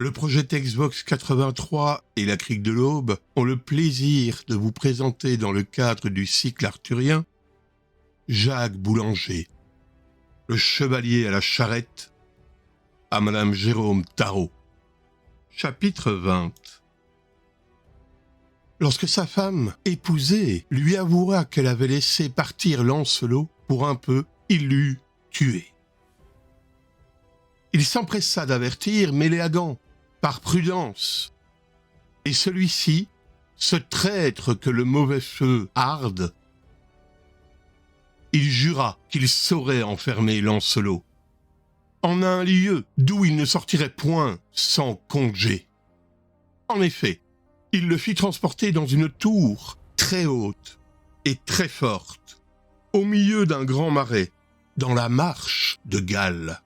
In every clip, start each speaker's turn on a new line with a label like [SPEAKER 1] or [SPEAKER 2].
[SPEAKER 1] Le projet Xbox 83 et la Crique de l'Aube ont le plaisir de vous présenter dans le cadre du cycle arthurien Jacques Boulanger, le chevalier à la charrette, à Madame Jérôme Tarot. Chapitre 20. Lorsque sa femme, épousée, lui avouera qu'elle avait laissé partir Lancelot, pour un peu, il l'eût tué. Il s'empressa d'avertir Méléagant, par prudence. Et celui-ci, ce traître que le mauvais feu harde, il jura qu'il saurait enfermer Lancelot en un lieu d'où il ne sortirait point sans congé. En effet, il le fit transporter dans une tour très haute et très forte, au milieu d'un grand marais, dans la marche de Galles.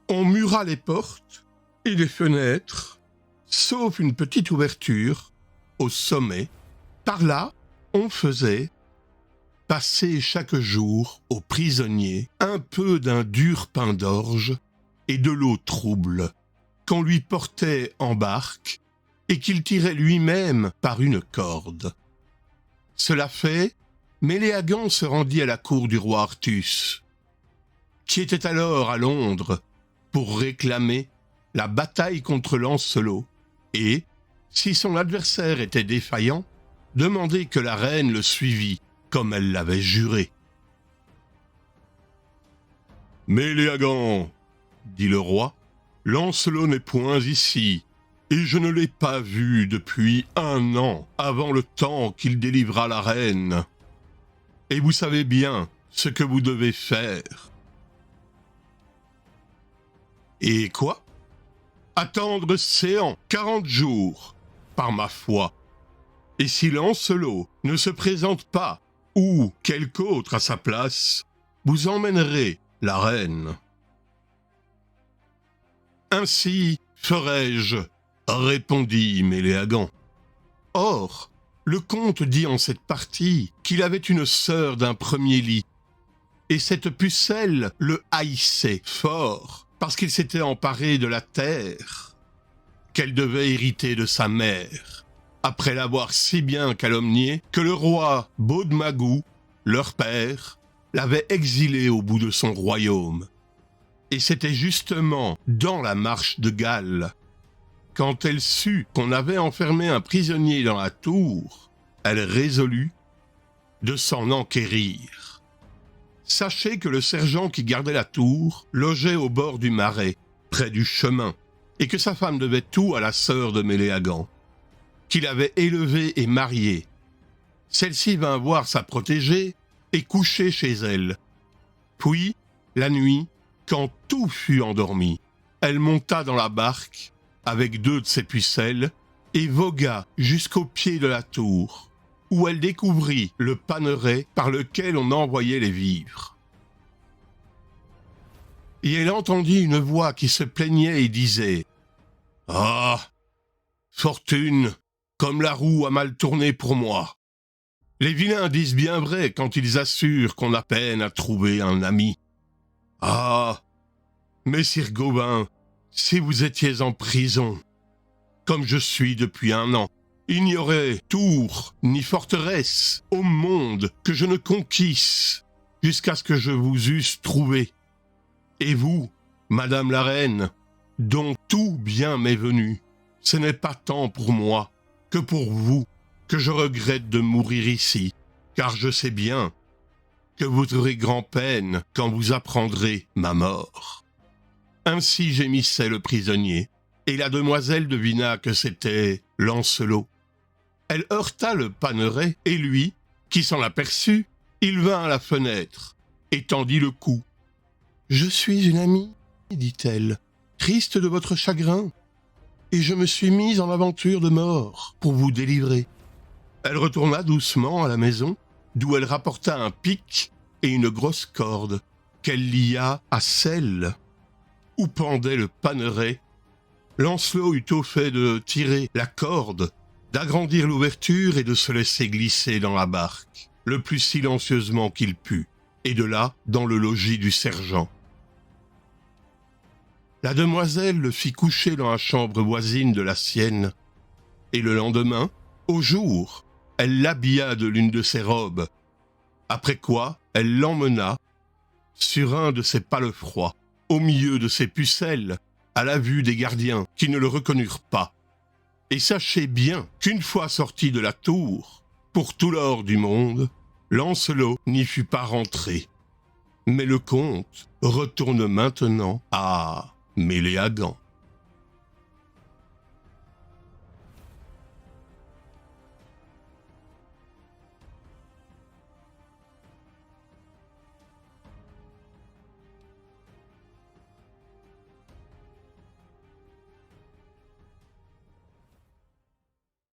[SPEAKER 1] On mura les portes et les fenêtres, sauf une petite ouverture au sommet. Par là, on faisait passer chaque jour aux prisonniers un peu d'un dur pain d'orge et de l'eau trouble qu'on lui portait en barque et qu'il tirait lui-même par une corde. Cela fait, Méléagant se rendit à la cour du roi Artus, qui était alors à Londres, pour réclamer la bataille contre Lancelot et, si son adversaire était défaillant, demander que la reine le suivît comme elle l'avait juré. « Méléagant, dit le roi, Lancelot n'est point ici, et je ne l'ai pas vu depuis 1 an avant le temps qu'il délivra la reine. Et vous savez bien ce que vous devez faire. » Et quoi ? Attendre séant 40 jours, par ma foi. Et si Lancelot ne se présente pas, ou quelque autre à sa place, vous emmènerez la reine. Ainsi ferai-je, répondit Méléagant. Or, le comte dit en cette partie qu'il avait une sœur d'un premier lit, et cette pucelle le haïssait fort, parce qu'il s'était emparé de la terre qu'elle devait hériter de sa mère, après l'avoir si bien calomniée que le roi Baudemagou, leur père, l'avait exilé au bout de son royaume. Et c'était justement dans la marche de Galles, quand elle sut qu'on avait enfermé un prisonnier dans la tour, elle résolut de s'en enquérir. Sachez que le sergent qui gardait la tour logeait au bord du marais, près du chemin, et que sa femme devait tout à la sœur de Méléagant, qu'il avait élevée et mariée. Celle-ci vint voir sa protégée et coucher chez elle. Puis, la nuit, quand tout fut endormi, elle monta dans la barque avec 2 de ses pucelles et vogua jusqu'au pied de la tour, où elle découvrit le paneret par lequel on envoyait les vivres. Et elle entendit une voix qui se plaignait et disait « Ah, fortune, comme la roue a mal tourné pour moi. Les vilains disent bien vrai quand ils assurent qu'on a peine à trouver un ami. Ah, messire Gauvin, si vous étiez en prison, comme je suis depuis 1 an, il n'y aurait tour ni forteresse au monde que je ne conquisse jusqu'à ce que je vous eusse trouvé. Et vous, Madame la Reine, dont tout bien m'est venu, ce n'est pas tant pour moi que pour vous que je regrette de mourir ici, car je sais bien que vous aurez grand-peine quand vous apprendrez ma mort. » Ainsi gémissait le prisonnier, et la demoiselle devina que c'était Lancelot. Elle heurta le paneret, et lui, qui s'en aperçut, il vint à la fenêtre, et tendit le cou. « Je suis une amie, dit-elle, triste de votre chagrin, et je me suis mise en aventure de mort pour vous délivrer. » Elle retourna doucement à la maison, d'où elle rapporta un pic et une grosse corde qu'elle lia à celle où pendait le paneret. Lancelot eut au fait de tirer la corde, d'agrandir l'ouverture et de se laisser glisser dans la barque, le plus silencieusement qu'il put, et de là dans le logis du sergent. La demoiselle le fit coucher dans la chambre voisine de la sienne, et le lendemain, au jour, elle l'habilla de l'une de ses robes, après quoi elle l'emmena sur un de ses palefrois, au milieu de ses pucelles, à la vue des gardiens qui ne le reconnurent pas. Et sachez bien qu'une fois sorti de la tour, pour tout l'or du monde, Lancelot n'y fut pas rentré. Mais le conte retourne maintenant à Méléagant.